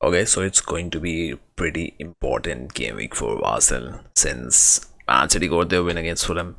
Okay, so it's going to be a pretty important game week for Arsenal since Man City got their win against Fulham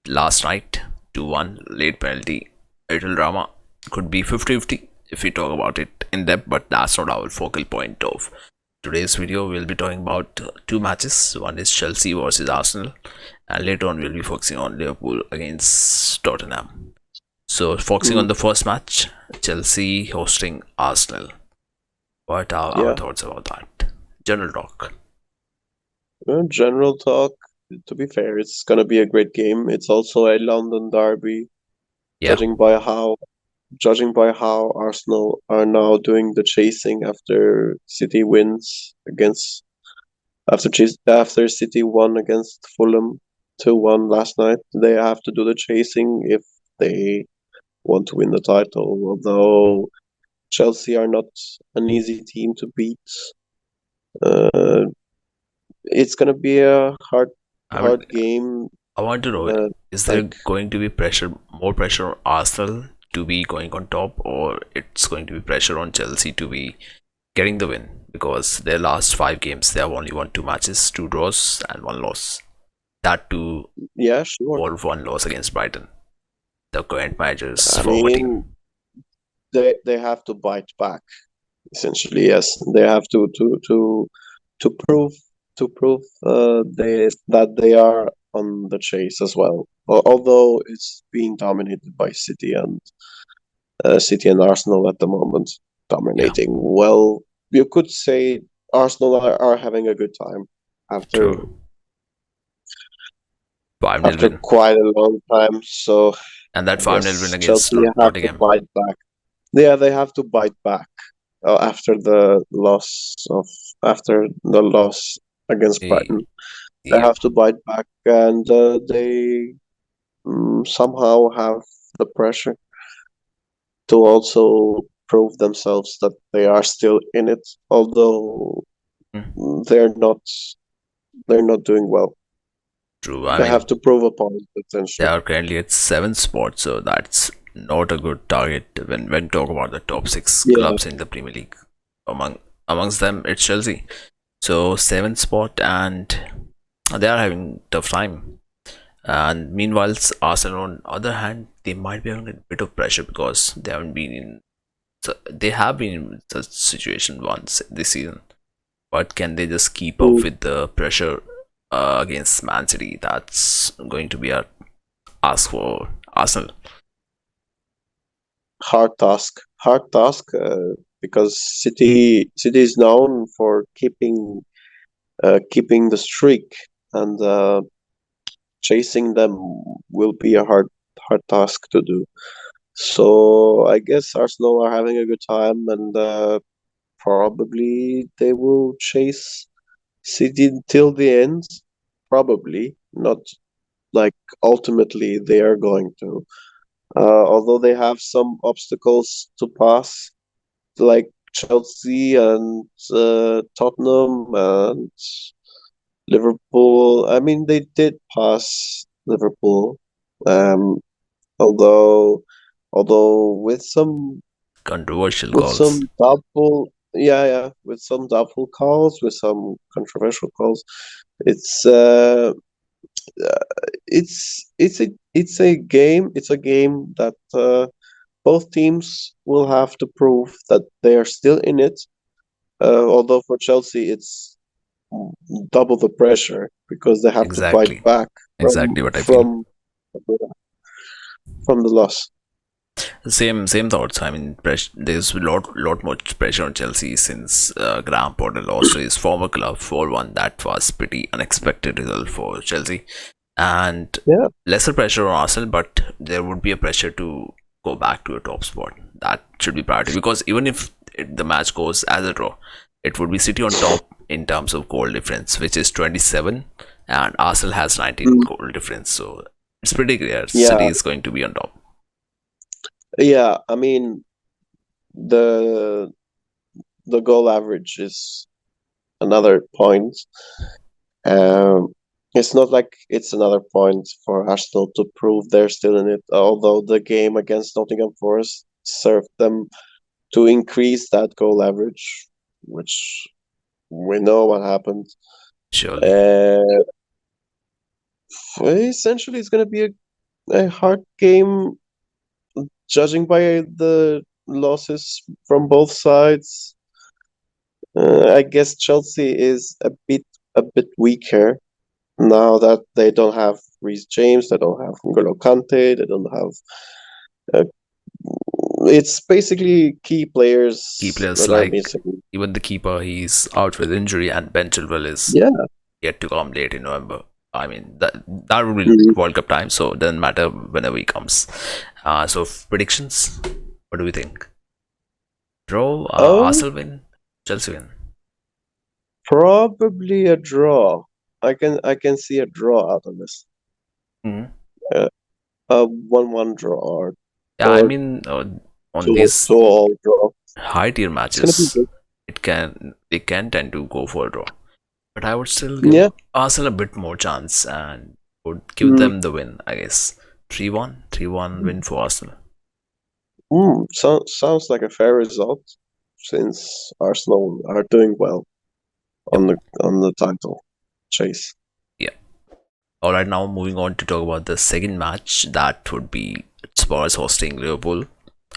last night, 2-1, late penalty, little drama. Could be 50-50 if we talk about it in depth, but that's not our focal point of today's video. We'll be talking about two matches. One is Chelsea versus Arsenal, and later on we'll be focusing on Liverpool against Tottenham. So focusing on Mm, the first match, Chelsea hosting Arsenal. What are our yeah. thoughts about that? General talk. General talk. To be fair, it's gonna be a great game. It's also a London derby. Yeah, Judging by how, judging by how Arsenal are now doing the chasing after City wins against after City won against Fulham 2-1 last night, they have to do the chasing if they want to win the title. Although Chelsea are not an easy team to beat. Uh, it's gonna be a I mean, hard game. I want to know: Uh, is there like going to be more pressure on Arsenal to be going on top, or it's going to be pressure on Chelsea to be getting the win? Because their last five games, they have only won two matches, two draws, and one loss. That too, yeah, sure. all of one loss against Brighton, the current manager's I former mean, team. they have to bite back. Essentially, yes, they have to prove they that they are on the chase as well. Although it's being dominated by City and Arsenal at the moment, Yeah, dominating. Well, you could say Arsenal are having a good time after true. 5-0 after win. quite a long time. So And that I 5-0 win guess against Chelsea have to Nottingham. bite back. Yeah, they have to bite back after the loss against Eh, Brighton. They Yeah, have to bite back, and they somehow have the pressure to also prove themselves that they are still in it, although mm, they're not they're not doing well. true. I They have mean, to prove a point, they essentially. are currently at seventh spot, so that's not a good target when talk about the top six Yeah, clubs in the Premier League. Amongst them, it's Chelsea. So seventh spot, and they are having tough time. And meanwhile, Arsenal, on the other hand, they might be having a bit of pressure because they haven't been in. So they have been in such situation once this season, but can they just keep up mm, with the pressure against Man City? That's going to be a ask for Arsenal. hard task, because City is known for keeping the streak, and chasing them will be a hard task to do. So I guess Arsenal are having a good time, and probably they will chase City till the end. Probably not, like, ultimately they are going to. Although they have some obstacles to pass, like Chelsea and Tottenham and Liverpool. I mean, they did pass Liverpool, um, although with Controversial calls. some doubtful, yeah, with some doubtful calls, with some controversial calls. It's it's a game that both teams will have to prove that they are still in it. Although for Chelsea, it's double the pressure because they have to fight Exactly. back Exactly what I feel. from the loss. Same thoughts. I mean, there's a lot more pressure on Chelsea since Graham Potter lost to his former club 4-1. That was pretty unexpected result for Chelsea, and Yeah, lesser pressure on Arsenal. But there would be a pressure to go back to a top spot. That should be priority because even if the match goes as a draw, it would be City on top in terms of goal difference, which is 27, and Arsenal has 19 mm, goal difference. So it's pretty clear City yeah, is going to be on top. yeah. I mean, the the goal average is another point. Um, it's not like it's another point for Arsenal to prove they're still in it, although the game against Nottingham Forest served them to increase that goal average. which we know what happened. Surely. Uh, Essentially, it's going to be a hard game, judging by the losses from both sides. I guess Chelsea is a bit weaker now that they don't have Reece James, they don't have N'Golo Kante, they don't have. Uh, it's basically key Key players players that are like missing. even the keeper, he's out with injury, and Ben Chilwell is Yeah. yet to come late in November. I mean that will be Mhm. World Cup time, so it doesn't matter whenever he comes. So predictions, what do we think? Draw, Oh, Arsenal win, Chelsea win. probably a draw. I can see a draw out of this. Mhm. Uh, a 1-1 draw or Yeah, I or mean on two these two all draw. high tier It's gonna be matches, good. they can tend to go for a draw, but I would still give Yeah. Arsenal a bit more chance and would give Mm, them the win. I guess 3-1, 3-1 win for Arsenal. sounds like a fair result since Arsenal are doing well Yep. on the title chase. Yeah. All right. Now moving on to talk about the second match, that would be Spurs hosting Liverpool.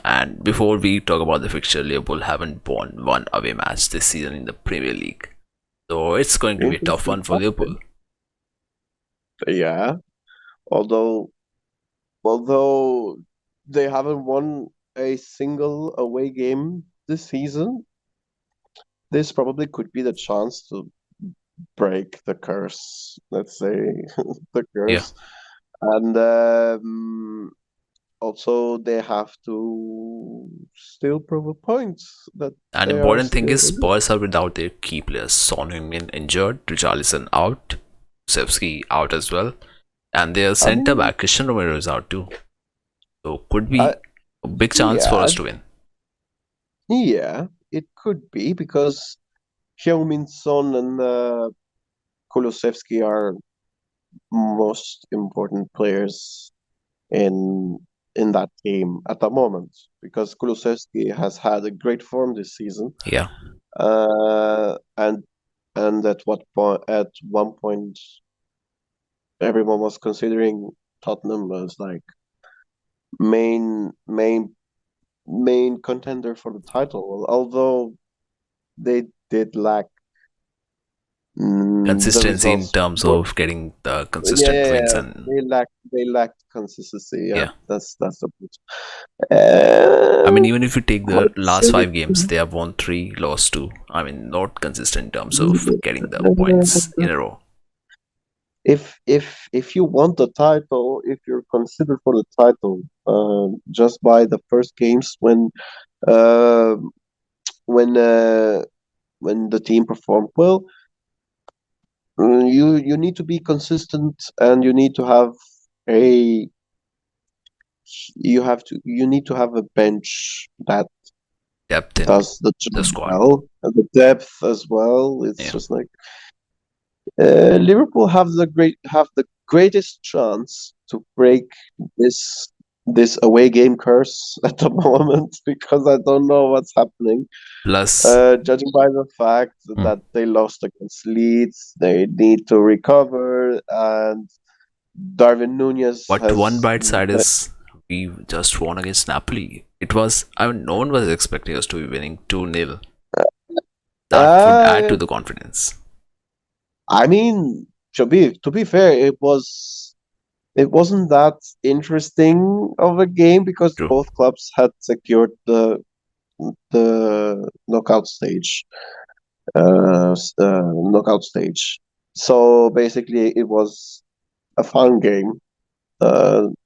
And before we talk about the fixture, Liverpool haven't won one away match this season in the Premier League. So it's going to be a tough Interesting one for fact. Liverpool. Yeah. Although although they haven't won a single away game this season, this probably could be the chance to break the curse. Let's say the Yeah. curse, and also they have to still prove a point that An they are important thing is still in it. Spurs are without their key players. Son Heung-min injured, Richarlison out, Sevsky out as well, and their I centre mean, back Christian Romero is out too. So could I, be a big chance for yeah, us to win. yeah, it could be because Heung-min Son and Kulusevski are most important players in in that team at the moment because Kulusevski has had a great form this season. Yeah, And at what point at one point everyone was considering Tottenham as like main main main contender for the title, although they did lack the consistency in results. terms Were, of getting the yeah, consistent yeah, wins, yeah, and they lacked consistency. Yeah, yeah. that's the point. I mean, even if you take I the would last say five games, they have won three, lost two. I mean, not consistent in terms of getting the points in a row. if you want the title, if you're considered for the title, just by the first games uh, when uh, when the team performed well, you need to be consistent and a you need to have a bench that Depth in does the the job squad. well, and the depth as well. It's Yeah. just like Liverpool have the greatest chance to break this this away game curse at the moment because I don't know what's happening. Plus, Judging by the fact hmm, that they lost against Leeds, they need to recover, and Darwin Nunez what one has. bright side is we just won against Napoli. It was, I mean, no one was expecting us to be winning 2-0. That would add Uh, to the confidence. I mean, to be fair, it wasn't that interesting of a game because True. both clubs had secured the knockout stage. So basically, it was a fun game,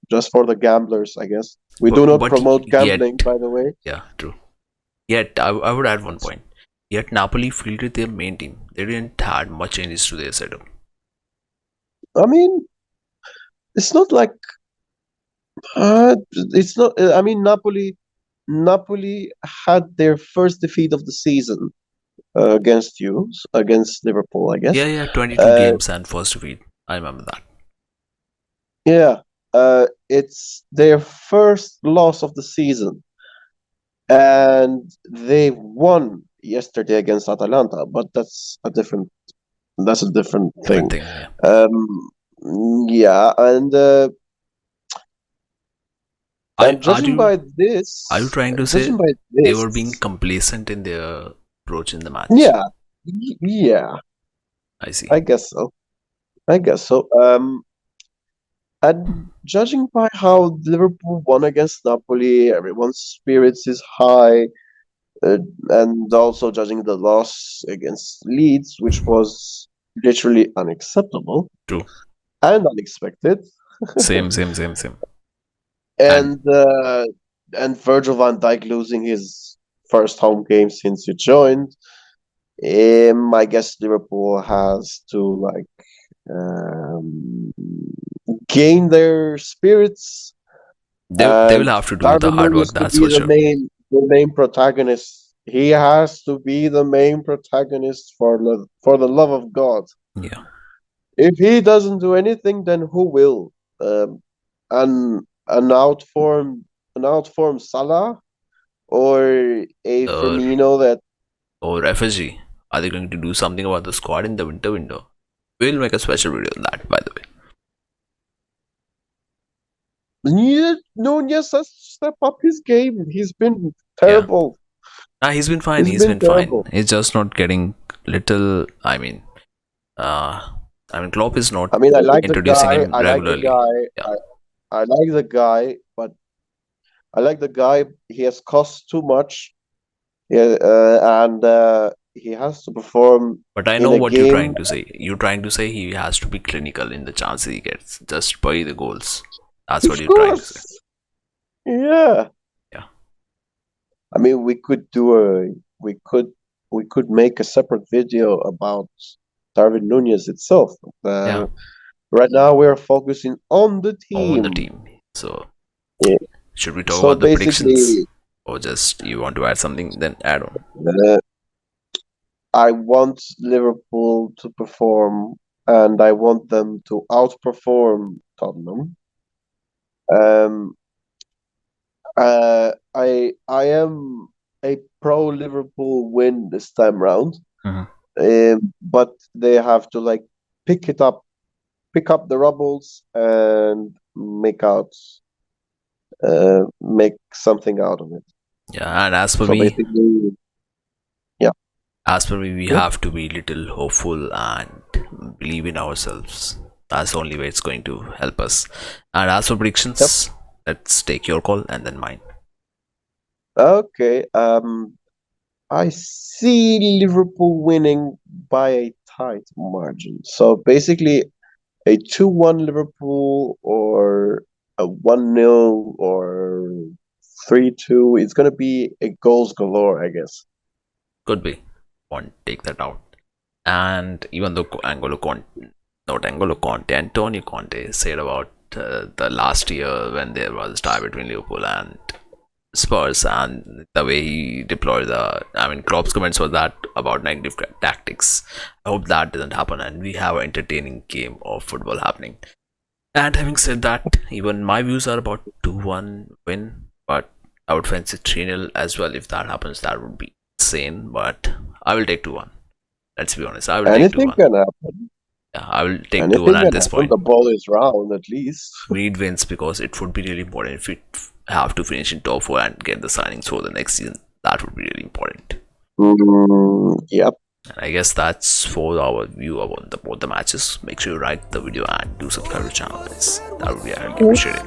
just for the gamblers, I guess. We do not But promote gambling, yet, by the way. yeah, true. Yet, I would add one point. Yet, Napoli fielded their main team. They didn't add much changes to their setup. I mean, it's not like it's not. I mean, Napoli had their first defeat of the season against Liverpool, I Yeah, guess. yeah, 22 Uh, games and first defeat. I remember that. yeah, it's their first loss of the season, and they won yesterday against Atalanta, but that's a different Different thing. thing, yeah. Yeah, Are, and are you are you trying to say judging by they were being this, complacent in their approach in the match? yeah, yeah, I see. I guess so. I guess so. And judging by how Liverpool won against Napoli, everyone's spirits is high. Uh, and also judging the loss against Leeds, which was literally unacceptable True. and unexpected, Same. And and uh, and Virgil van Dijk losing his first home game since he joined. I guess Liverpool has to um, gain their spirits, they will and have to do the Darwin hard work, Núñez to that's be for sure. the main protagonist. He has to be the main protagonist for the love of God. Yeah. If he doesn't do anything, then who will? An outformed Salah or a Or Firmino that FSG. Are they going to do something about the squad in the winter window? We'll make a special video on that, by the way. Nunez has to step up his game. He's been Yeah. terrible. Nah, he's been fine. He's He's been been fine. terrible. He's just not getting little. Uh, Klopp is not I mean, I like the introducing guy. him I like the regularly. guy. Yeah. I like the guy, but I like the guy. He has cost too much. Yeah, and he has to perform But I in know a what you're game. trying to say. You're trying to say he has to be clinical in the chances he gets just by the goals. That's what Of you're trying to say. course, yeah. Yeah. I mean, we could make a separate video about Darwin Nunez itself. Yeah. Right now, we're focusing on the On the team. team. So Yeah. should we talk So about the predictions? basically, Or just you want to add something? Then add on. uh, I want Liverpool to perform, and I want them to outperform Tottenham. Um, I am a pro Liverpool win this time round, Mhm. but they have to pick it up, pick up the rubbles, and make something out of it. Yeah, and as per So me, basically, yeah, we yeah, have to be little hopeful and believe in ourselves. That's the only way it's going to help us. And as for yep. predictions, let's take your call and then mine. Okay. I see Liverpool winning by a tight margin. So basically, a 2-1 Liverpool or a 1-0 or 3-2. It's going to be a goals galore, I guess. Could be. Won't take that out. And even though N'Golo Conte, Antonio Conte said about the last year when there was a tie between Liverpool and Spurs, and the way he deployed Klopp's comments were that about negative tactics. I hope that doesn't happen and we have an entertaining game of football happening. And having said that, even my views are about 2-1 win, but I would fancy 3-0 as well. If that happens, that would be insane, but I will take 2-1. Let's be honest, I will take Anything 2-1. can happen. Yeah, I will take 2-1 Anything at can this happen. point. The ball is round, at least. We need wins because it would be really important if we have to finish in top 4 and get the signings for the next season. That would be really important. Yep. And I guess that's for our view about both the matches. Make sure you like the video and do subscribe to the channel. That would be highly appreciated.